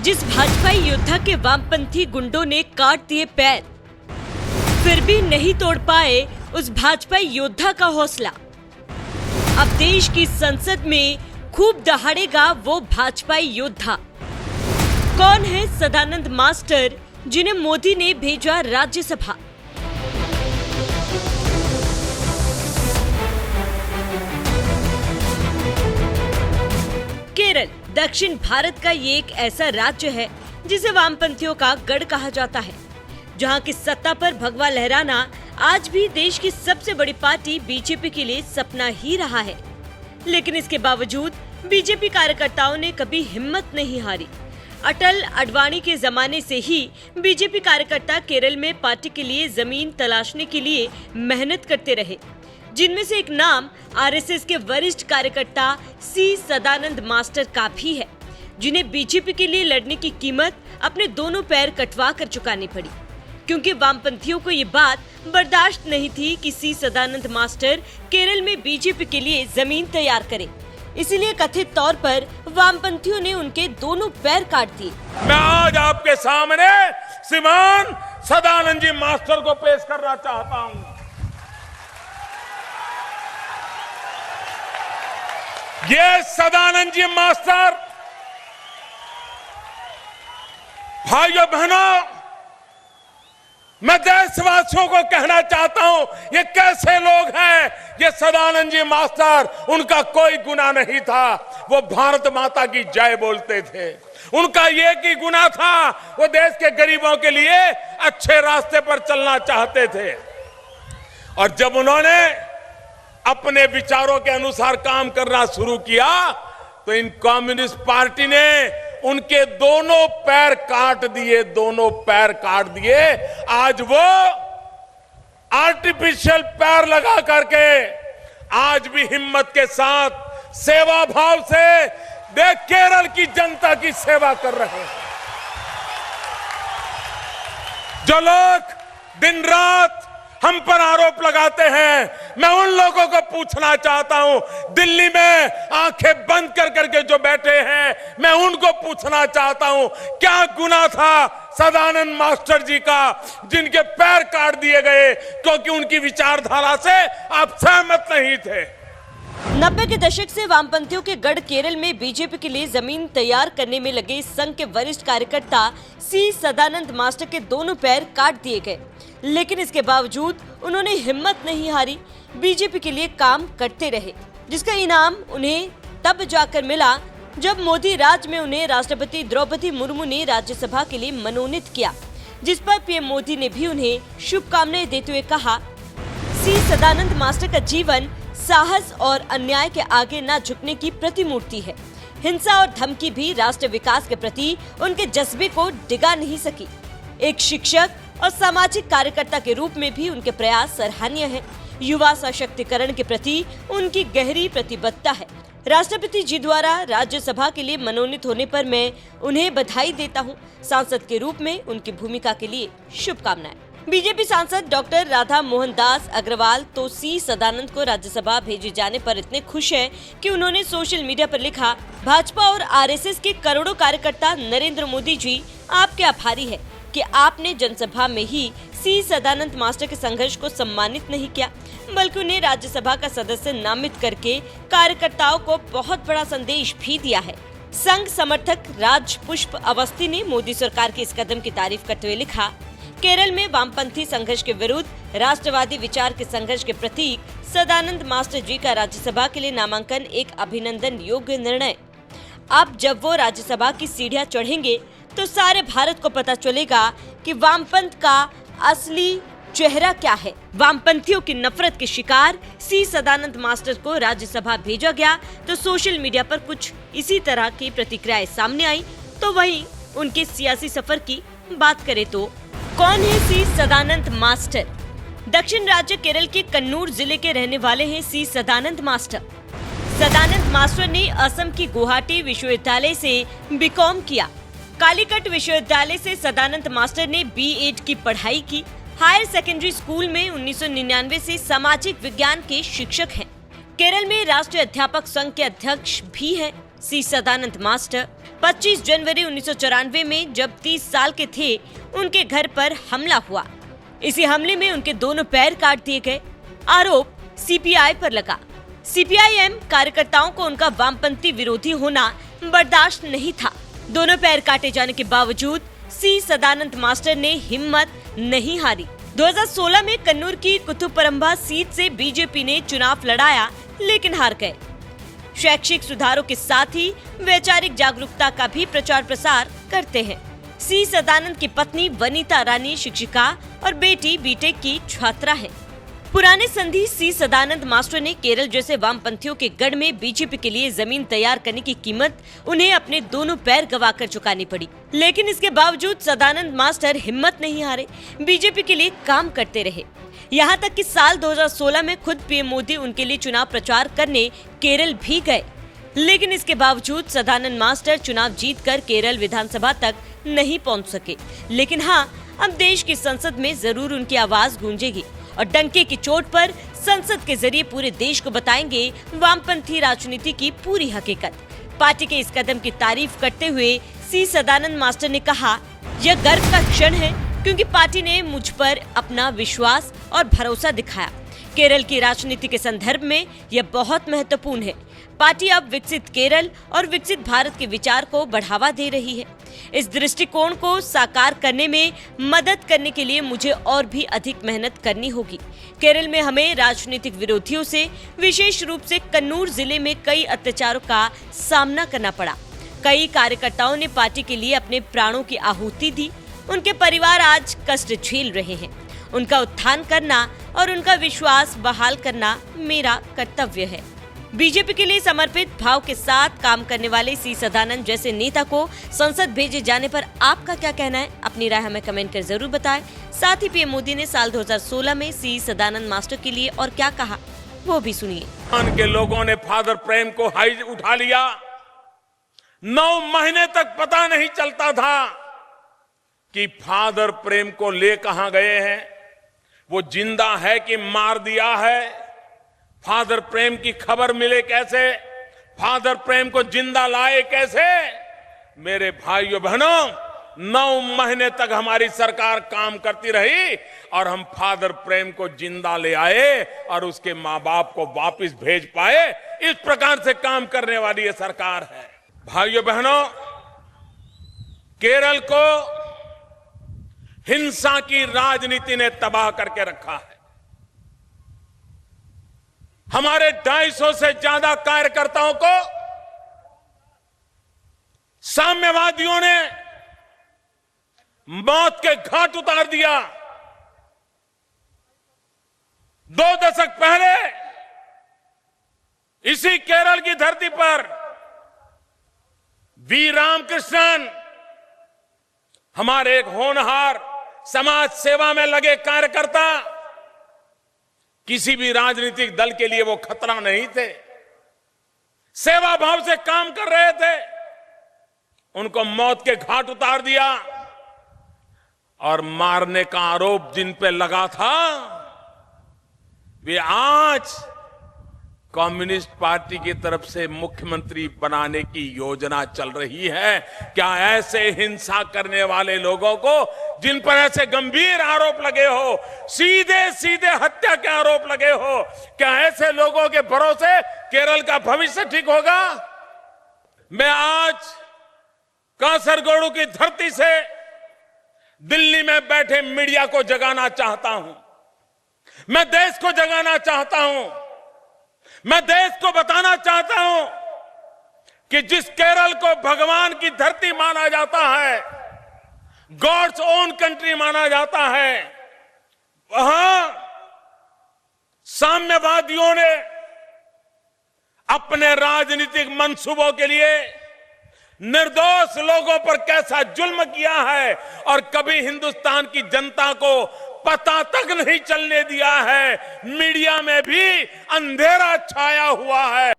जिस भाजपाई योद्धा के वामपंथी गुंडों ने काट दिए पैर, फिर भी नहीं तोड़ पाए उस भाजपाई योद्धा का हौसला। अब देश की संसद में खूब दहाड़ेगा वो भाजपाई योद्धा। कौन है सदानंद मास्टर, जिन्हें मोदी ने भेजा राज्यसभा? केरल दक्षिण भारत का ये एक ऐसा राज्य है जिसे वामपंथियों का गढ़ कहा जाता है, जहां की सत्ता पर भगवा लहराना आज भी देश की सबसे बड़ी पार्टी बीजेपी के लिए सपना ही रहा है। लेकिन इसके बावजूद बीजेपी कार्यकर्ताओं ने कभी हिम्मत नहीं हारी। अटल अडवाणी के जमाने से ही बीजेपी कार्यकर्ता केरल में पार्टी के लिए जमीन तलाशने के लिए मेहनत करते रहे, जिनमें से एक नाम आरएसएस के वरिष्ठ कार्यकर्ता सी सदानंद मास्टर का भी है, जिन्हें बीजेपी के लिए लड़ने की कीमत अपने दोनों पैर कटवा कर चुकानी पड़ी, क्योंकि वामपंथियों को ये बात बर्दाश्त नहीं थी कि सी सदानंद मास्टर केरल में बीजेपी के लिए जमीन तैयार करें। इसीलिए कथित तौर पर वामपंथियों ने उनके दोनों पैर काट दिए। मैं आज आपके सामने श्रीमान सदानंद जी मास्टर को पेश करना चाहता हूं। ये सदानंद जी मास्टर, भाइयों बहनों, मैं देशवासियों को कहना चाहता हूं, ये कैसे लोग हैं? ये सदानंद जी मास्टर, उनका कोई गुनाह नहीं था। वो भारत माता की जय बोलते थे। उनका एक ही गुनाह था, वो देश के गरीबों के लिए अच्छे रास्ते पर चलना चाहते थे। और जब उन्होंने अपने विचारों के अनुसार काम करना शुरू किया, तो इन कम्युनिस्ट पार्टी ने उनके दोनों पैर काट दिए, दोनों पैर काट दिए। आज वो आर्टिफिशियल पैर लगा करके आज भी हिम्मत के साथ सेवा भाव से देख केरल की जनता की सेवा कर रहे हैं। जो लोग दिन रात हम पर आरोप लगाते हैं, मैं उन लोगों को पूछना चाहता हूं, दिल्ली में आंखें बंद कर करके जो बैठे हैं, मैं उनको पूछना चाहता हूं, क्या गुनाह था सदानंद मास्टर जी का, जिनके पैर काट दिए गए क्योंकि उनकी विचारधारा से आप सहमत नहीं थे? 90 के दशक से वामपंथियों के गढ़ केरल में बीजेपी के लिए जमीन तैयार करने में लगे संघ के वरिष्ठ कार्यकर्ता सी सदानंद मास्टर के दोनों पैर काट दिए गए। लेकिन इसके बावजूद उन्होंने हिम्मत नहीं हारी, बीजेपी के लिए काम करते रहे, जिसका इनाम उन्हें तब जाकर मिला जब मोदी राज में उन्हें राष्ट्रपति द्रौपदी मुर्मू ने राज्यसभा के लिए मनोनीत किया, जिस पर पीएम मोदी ने भी उन्हें शुभकामनाएं देते हुए कहा, सी सदानंद मास्टर का जीवन साहस और अन्याय के आगे न झुकने की प्रतिमूर्ति है। हिंसा और धमकी भी राष्ट्र विकास के प्रति उनके जज्बे को डिगा नहीं सकी। एक शिक्षक और सामाजिक कार्यकर्ता के रूप में भी उनके प्रयास सराहनीय हैं। युवा सशक्तिकरण के प्रति उनकी गहरी प्रतिबद्धता है। राष्ट्रपति जी द्वारा राज्यसभा के लिए मनोनीत होने पर मैं उन्हें बधाई देता हूं। सांसद के रूप में उनकी भूमिका के लिए शुभकामनाएं। बीजेपी सांसद डॉक्टर राधा मोहन दास अग्रवाल तो सी सदानंद को राज्यसभा भेजे जाने पर इतने खुश हैं कि उन्होंने सोशल मीडिया पर लिखा, भाजपा और आरएसएस के करोड़ों कार्यकर्ता नरेंद्र मोदी जी आपके आभारी है कि आपने जनसभा में ही सी सदानंद मास्टर के संघर्ष को सम्मानित नहीं किया, बल्कि उन्हें राज्यसभा का सदस्य नामित करके कार्यकर्ताओं को बहुत बड़ा संदेश भी दिया है। संघ समर्थक राज पुष्प अवस्थी ने मोदी सरकार के इस कदम की तारीफ करते हुए लिखा, केरल में वामपंथी संघर्ष के विरुद्ध राष्ट्रवादी विचार के संघर्ष के प्रतीक सदानंद मास्टर जी का राज्यसभा के लिए नामांकन एक अभिनंदन योग्य निर्णय। अब जब वो राज्यसभा की सीढ़ियां चढ़ेंगे तो सारे भारत को पता चलेगा कि वामपंथ का असली चेहरा क्या है। वामपंथियों की नफरत के शिकार सी सदानंद मास्टर को राज्यसभा भेजा गया तो सोशल मीडिया पर कुछ इसी तरह की प्रतिक्रियाएं सामने आई। तो वहीं उनके सियासी सफर की बात करें तो कौन है सी सदानंद मास्टर? दक्षिण राज्य केरल के कन्नूर जिले के रहने वाले हैं सी सदानंद मास्टर। सदानंद मास्टर ने असम की गुवाहाटी विश्वविद्यालय से बीकॉम किया। कालीकट विश्वविद्यालय से सदानंद मास्टर ने बीएड की पढ़ाई की। हायर सेकेंडरी स्कूल में 1999 से सामाजिक विज्ञान के शिक्षक हैं। केरल में राष्ट्रीय अध्यापक संघ के अध्यक्ष भी हैं सी सदानंद मास्टर। 25 जनवरी 1994 में जब 30 साल के थे, उनके घर पर हमला हुआ। इसी हमले में उनके दोनों पैर काट दिए गए। आरोप सीपीआई पर लगा। सीपीआईएम कार्यकर्ताओं को उनका वामपंथी विरोधी होना बर्दाश्त नहीं था। दोनों पैर काटे जाने के बावजूद सी सदानंद मास्टर ने हिम्मत नहीं हारी। 2016 में कन्नूर की कुतुबपरंबा सीट से बीजेपी ने चुनाव लड़ाया, लेकिन हार गए। शैक्षिक सुधारों के साथ ही वैचारिक जागरूकता का भी प्रचार प्रसार करते हैं। सी सदानंद की पत्नी वनीता रानी शिक्षिका और बेटी बीटेक की छात्रा है। पुराने संधि सी सदानंद मास्टर ने केरल जैसे वामपंथियों के गढ़ में बीजेपी के लिए जमीन तैयार करने की कीमत उन्हें अपने दोनों पैर गंवाकर चुकानी पड़ी। लेकिन इसके बावजूद सदानंद मास्टर हिम्मत नहीं हारे, बीजेपी के लिए काम करते रहे। यहाँ तक कि साल 2016 में खुद पीएम मोदी उनके लिए चुनाव प्रचार करने केरल भी गए। लेकिन इसके बावजूद सदानंद मास्टर चुनाव जीतकर केरल विधानसभा तक नहीं पहुँच सके। लेकिन हाँ, अब देश की संसद में जरूर उनकी आवाज गूंजेगी और डंके की चोट पर संसद के जरिए पूरे देश को बताएंगे वामपंथी राजनीति की पूरी हकीकत। पार्टी के इस कदम की तारीफ करते हुए सी सदानंद मास्टर ने कहा, यह गर्व का क्षण है क्योंकि पार्टी ने मुझ पर अपना विश्वास और भरोसा दिखाया। केरल की राजनीति के संदर्भ में यह बहुत महत्वपूर्ण है। पार्टी अब विकसित केरल और विकसित भारत के विचार को बढ़ावा दे रही है। इस दृष्टिकोण को साकार करने में मदद करने के लिए मुझे और भी अधिक मेहनत करनी होगी। केरल में हमें राजनीतिक विरोधियों से, विशेष रूप से कन्नूर जिले में कई अत्याचारों का सामना करना पड़ा। कई कार्यकर्ताओं ने पार्टी के लिए अपने प्राणों की आहुति दी। उनके परिवार आज कष्ट झेल रहे हैं। उनका उत्थान करना और उनका विश्वास बहाल करना मेरा कर्तव्य है। बीजेपी के लिए समर्पित भाव के साथ काम करने वाले सी सदानंद जैसे नेता को संसद भेजे जाने पर आपका क्या कहना है? अपनी राय हमें कमेंट कर जरूर बताएं। साथ ही पीएम मोदी ने साल 2016 में सी सदानंद मास्टर के लिए और क्या कहा, वो भी सुनिए। के लोगों ने फादर प्रेम को हाई उठा लिया। 9 महीने तक पता नहीं चलता था कि फादर प्रेम को ले कहां गए हैं, वो जिंदा है कि मार दिया है। फादर प्रेम की खबर मिले कैसे, फादर प्रेम को जिंदा लाए कैसे? मेरे भाइयों बहनों, 9 महीने तक हमारी सरकार काम करती रही और हम फादर प्रेम को जिंदा ले आए और उसके मां बाप को वापस भेज पाए। इस प्रकार से काम करने वाली ये सरकार है। भाइयों बहनों, केरल को हिंसा की राजनीति ने तबाह करके रखा है। हमारे 250 से ज्यादा कार्यकर्ताओं को साम्यवादियों ने मौत के घाट उतार दिया। 2 दशक पहले इसी केरल की धरती पर वी रामकृष्णन, हमारे एक होनहार समाज सेवा में लगे कार्यकर्ता, किसी भी राजनीतिक दल के लिए वो खतरा नहीं थे। सेवा भाव से काम कर रहे थे। उनको मौत के घाट उतार दिया और मारने का आरोप जिन पे लगा था, वे आज कम्युनिस्ट पार्टी की तरफ से मुख्यमंत्री बनाने की योजना चल रही है। क्या ऐसे हिंसा करने वाले लोगों को, जिन पर ऐसे गंभीर आरोप लगे हो, सीधे सीधे हत्या के आरोप लगे हो, क्या ऐसे लोगों के भरोसे केरल का भविष्य ठीक होगा? मैं आज कासरगोडू की धरती से दिल्ली में बैठे मीडिया को जगाना चाहता हूं। मैं देश को जगाना चाहता हूं। मैं देश को बताना चाहता हूं कि जिस केरल को भगवान की धरती माना जाता है, गॉड्स ओन कंट्री माना जाता है, वहां साम्यवादियों ने अपने राजनीतिक मंसूबों के लिए निर्दोष लोगों पर कैसा जुल्म किया है और कभी हिंदुस्तान की जनता को पता तक नहीं चलने दिया है। मीडिया में भी अंधेरा छाया हुआ है।